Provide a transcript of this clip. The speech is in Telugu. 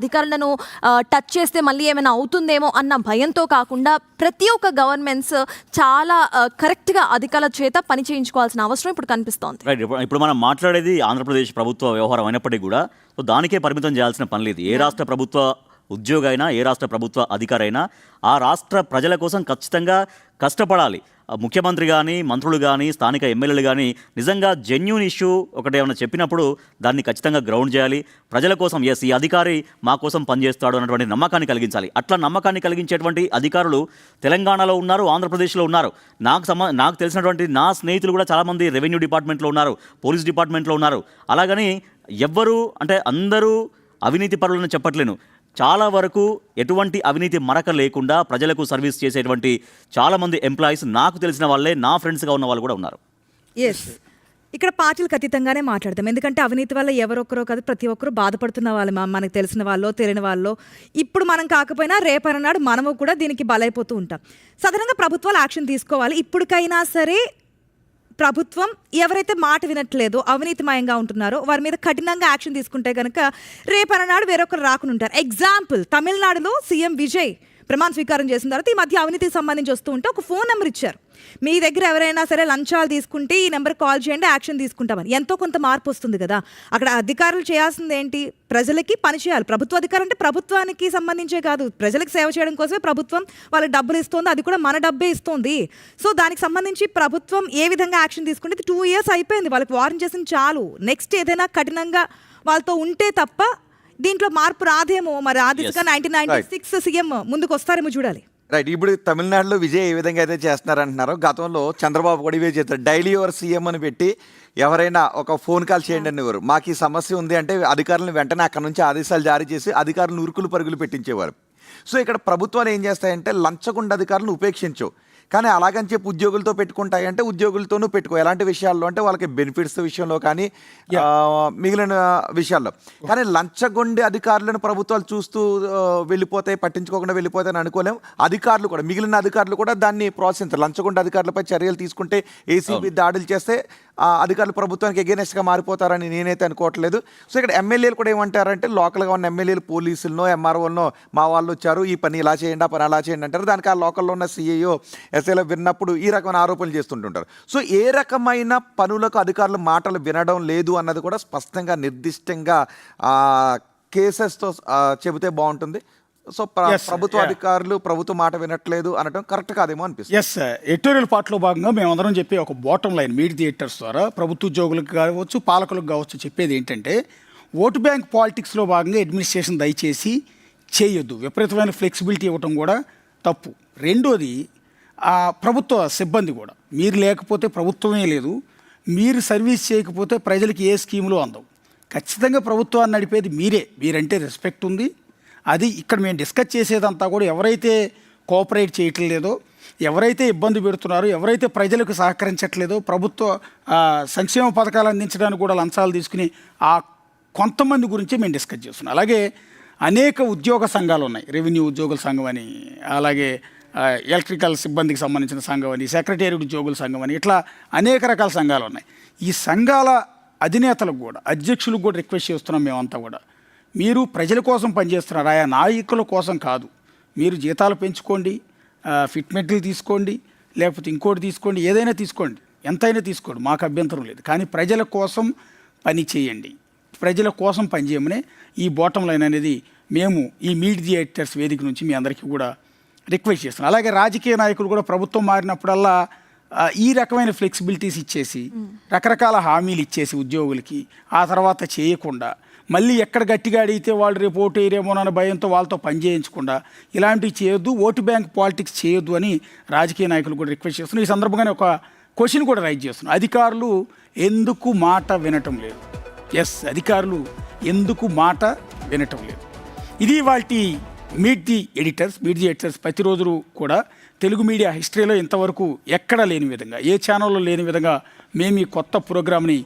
అధికారులను టచ్ చేస్తే మళ్ళీ ఏమైనా అవుతుందేమో అన్న భయంతో కాకుండా ప్రతి ఒక్క గవర్నమెంట్స్ చాలా కరెక్ట్గా అధికారుల చేత పని చేయించుకోవాల్సిన అవసరం ఇప్పుడు కనిపిస్తోంది. రైట్. ఇప్పుడు మనం మాట్లాడేది ఆంధ్రప్రదేశ్ ప్రభుత్వ వ్యవహారం అయినప్పటికీ కూడా సో దానికే పరిమితం చేయాల్సిన పని లేదు. ఏ రాష్ట్ర ప్రభుత్వ ఉద్యోగి అయినా, ఏ రాష్ట్ర ప్రభుత్వ అధికారి అయినా ఆ రాష్ట్ర ప్రజల కోసం ఖచ్చితంగా కష్టపడాలి. ముఖ్యమంత్రి కానీ, మంత్రులు కానీ, స్థానిక ఎమ్మెల్యేలు కానీ నిజంగా జెన్యూన్ ఇష్యూ ఒకటి ఏమైనా చెప్పినప్పుడు దాన్ని ఖచ్చితంగా గ్రౌండ్ చేయాలి. ప్రజల కోసం ఎస్ ఈ అధికారి మా కోసం పనిచేస్తాడు అన్నటువంటి నమ్మకాన్ని కలిగించాలి. అట్లా నమ్మకాన్ని కలిగించేటువంటి అధికారులు తెలంగాణలో ఉన్నారు, ఆంధ్రప్రదేశ్లో ఉన్నారు. నాకు తెలిసినటువంటి నా స్నేహితులు కూడా చాలామంది రెవెన్యూ డిపార్ట్మెంట్లో ఉన్నారు, పోలీస్ డిపార్ట్మెంట్లో ఉన్నారు. అలాగని ఎవ్వరూ అంటే అందరూ అవినీతి పరులను చెప్పట్లేను. చాలా వరకు ఎటువంటి అవినీతి మరక లేకుండా ప్రజలకు సర్వీస్ చేసేటువంటి చాలామంది ఎంప్లాయీస్ నాకు తెలిసిన వాళ్ళే, నా ఫ్రెండ్స్గా ఉన్న వాళ్ళు కూడా ఉన్నారు. ఎస్, ఇక్కడ పార్టీలకు అతీతంగానే మాట్లాడతాం. ఎందుకంటే అవినీతి వల్ల ఎవరొక్కరో కాదు, ప్రతి ఒక్కరు బాధపడుతున్న వాళ్ళు, మనకు తెలిసిన వాళ్ళు, తెలియని వాళ్ళు. ఇప్పుడు మనం కాకపోయినా రేపన్నాడు మనము కూడా దీనికి బలైపోతూ ఉంటాం. సాధారణంగా ప్రభుత్వాలు యాక్షన్ తీసుకోవాలి. ఇప్పటికైనా సరే ప్రభుత్వం ఎవరైతే మాట వినట్లేదో, అవినీతిమయంగా ఉంటున్నారో వారి మీద కఠినంగా యాక్షన్ తీసుకుంటే కనుక రేపన్నాడు వేరొకరు రాకుండా ఉంటారు. ఎగ్జాంపుల్, తమిళనాడులో సీఎం విజయ్ ప్రమాణ స్వీకారం చేసిన తర్వాత ఈ మధ్య అవినీతికి సంబంధించి వస్తూ ఉంటే ఒక ఫోన్ నెంబర్ ఇచ్చారు. మీ దగ్గర ఎవరైనా సరే లంచాలు తీసుకుంటే ఈ నెంబర్ కాల్ చేయండి, యాక్షన్ తీసుకుంటామని. ఎంతో కొంత మార్పు వస్తుంది కదా. అక్కడ అధికారులు చేయాల్సింది ఏంటి? ప్రజలకి పని చేయాలి. ప్రభుత్వ అధికారం అంటే ప్రభుత్వానికి సంబంధించే కాదు, ప్రజలకు సేవ చేయడం కోసమే ప్రభుత్వం వాళ్ళకి డబ్బులు ఇస్తుంది, అది కూడా మన డబ్బే ఇస్తుంది. సో దానికి సంబంధించి ప్రభుత్వం ఏ విధంగా యాక్షన్ తీసుకుంటే 2 years అయిపోయింది, వాళ్ళకి వార్న్ చేసింది చాలు. నెక్స్ట్ ఏదైనా కఠినంగా వాళ్ళతో ఉంటే తప్ప దీంట్లో మార్పు రాదేమో. మరి ఆ దిశగా 1996 సీఎం ముందుకు వస్తారేమో చూడాలి. రైట్. ఇప్పుడు తమిళనాడులో విజయ్ ఏ విధంగా అయితే చేస్తున్నారంటున్నారో, గతంలో చంద్రబాబు కూడా ఇవే చేస్తారు. డైలీ యువర్ సీఎం అని పెట్టి ఎవరైనా ఒక ఫోన్ కాల్ చేయండి అనేవారు. మాకు ఈ సమస్య ఉంది అంటే అధికారులను వెంటనే అక్కడ నుంచి ఆదేశాలు జారీ చేసి అధికారులను ఉరుకులు పరుగులు పెట్టించేవారు. సో ఇక్కడ ప్రభుత్వాలు ఏం చేస్తాయంటే లంచగొండ అధికారులను ఉపేక్షించవు, కానీ అలాగని చెప్పి ఉద్యోగులతో పెట్టుకుంటాయంటే ఉద్యోగులతోనూ పెట్టుకో. ఎలాంటి విషయాల్లో అంటే వాళ్ళకి బెనిఫిట్స్ విషయంలో కానీ మిగిలిన విషయాల్లో. కానీ లంచగొండి అధికారులను ప్రభుత్వాలు చూస్తూ వెళ్ళిపోతాయి, పట్టించుకోకుండా వెళ్ళిపోతాయని అనుకోలేం. అధికారులు కూడా, మిగిలిన అధికారులు కూడా దాన్ని ప్రోత్సహించారు. లంచగొండ అధికారులపై చర్యలు తీసుకుంటే, ఏసీబీ దాడులు చేస్తే అధికారులు ప్రభుత్వానికి ఎగెనెస్ట్గా మారిపోతారని నేనైతే అనుకోవట్లేదు. సో ఇక్కడ ఎమ్మెల్యేలు కూడా ఏమంటారంటే, లోకల్గా ఉన్న ఎమ్మెల్యేలు పోలీసులనో ఎంఆర్ఓలనో మా వాళ్ళు వచ్చారు, ఈ పని ఇలా చేయండి, ఆ పని అలా చేయండి అంటారు. దానికి ఆ లోకల్లో ఉన్న సిఐఓ ఎస్ఐలో విన్నప్పుడు ఈ రకమైన ఆరోపణలు చేస్తుంటుంటారు. సో ఏ రకమైన పనులకు అధికారులు మాటలు వినడం లేదు అన్నది కూడా స్పష్టంగా నిర్దిష్టంగా కేసెస్తో చెబితే బాగుంటుంది. సో ప్రభుత్వ అధికారులు ప్రభుత్వ మాట వినట్లేదు అనడం కరెక్ట్ కాదేమో అనిపిస్తుంది. ఎస్, ఎడిటోరియల్ పార్ట్లో భాగంగా మేమందరం చెప్పే ఒక bottom line meet the editors ద్వారా ప్రభుత్వ ఉద్యోగులకు కావచ్చు, పాలకులకు కావచ్చు, చెప్పేది ఏంటంటే ఓటు బ్యాంక్ పాలిటిక్స్లో భాగంగా అడ్మినిస్ట్రేషన్ దయచేసి చేయొద్దు. విపరీతమైన ఫ్లెక్సిబిలిటీ ఇవ్వటం కూడా తప్పు. రెండోది ప్రభుత్వ సిబ్బంది కూడా, మీరు లేకపోతే ప్రభుత్వమే లేదు, మీరు సర్వీస్ చేయకపోతే ప్రజలకి ఏ స్కీములు అందవు. ఖచ్చితంగా ప్రభుత్వాన్ని నడిపేది మీరంటే రెస్పెక్ట్ ఉంది. అది ఇక్కడ మేము డిస్కస్ చేసేదంతా కూడా ఎవరైతే కోఆపరేట్ చేయటం లేదో, ఎవరైతే ఇబ్బంది పెడుతున్నారో, ఎవరైతే ప్రజలకు సహకరించట్లేదో, ప్రభుత్వ సంక్షేమ పథకాలు అందించడానికి కూడా లంచాలు తీసుకుని ఆ కొంతమంది గురించే మేము డిస్కస్ చేస్తున్నాం. అలాగే అనేక ఉద్యోగ సంఘాలు ఉన్నాయి, రెవెన్యూ ఉద్యోగుల సంఘం అని, అలాగే ఎలక్ట్రికల్ సిబ్బందికి సంబంధించిన సంఘం అని, సెక్రటేరియట్ ఉద్యోగుల సంఘం అని, ఇట్లా అనేక రకాల సంఘాలు ఉన్నాయి. ఈ సంఘాల అధినేతలకు కూడా, అధ్యక్షులకు కూడా రిక్వెస్ట్ చేస్తున్నాం మేమంతా కూడా, మీరు ప్రజల కోసం పనిచేస్తున్నారు, ఆయా నాయకుల కోసం కాదు. మీరు జీతాలు పెంచుకోండి, ఫిట్మెంట్లు తీసుకోండి, లేకపోతే ఇంకోటి తీసుకోండి, ఏదైనా తీసుకోండి, ఎంతైనా తీసుకోండి, మాకు అభ్యంతరం లేదు. కానీ ప్రజల కోసం పని చేయండి, ప్రజల కోసం పనిచేయమనే ఈ బాటం లైన్ అనేది మేము ఈ మీట్ ది ఎడిటర్స్ వేదిక నుంచి మీ అందరికీ కూడా రిక్వెస్ట్ చేస్తున్నాం. అలాగే రాజకీయ నాయకులు కూడా ప్రభుత్వం మారినప్పుడల్లా ఈ రకమైన ఫ్లెక్సిబిలిటీస్ ఇచ్చేసి, రకరకాల హామీలు ఇచ్చేసి ఉద్యోగులకి, ఆ తర్వాత చేయకుండా మళ్ళీ ఎక్కడ గట్టిగా అడిగితే వాళ్ళు రేపు ఓటు వేయరేమోనన్న భయంతో వాళ్ళతో పనిచేయించకుండా ఇలాంటివి చేయొద్దు, ఓటు బ్యాంక్ పాలిటిక్స్ చేయొద్దు అని రాజకీయ నాయకులు కూడా రిక్వెస్ట్ చేస్తున్నాం. ఈ సందర్భంగానే ఒక క్వశ్చన్ కూడా రైజ్ చేస్తున్నాం. అధికారులు ఎందుకు మాట వినటం లేదు? ఎస్, అధికారులు ఎందుకు మాట వినటం లేదు? ఇది వాటి మీట్ ది ఎడిటర్స్ ప్రతిరోజు కూడా తెలుగు మీడియా హిస్టరీలో ఇంతవరకు ఎక్కడా లేని విధంగా, ఏ ఛానల్లో లేని విధంగా మేము ఈ కొత్త ప్రోగ్రామ్ని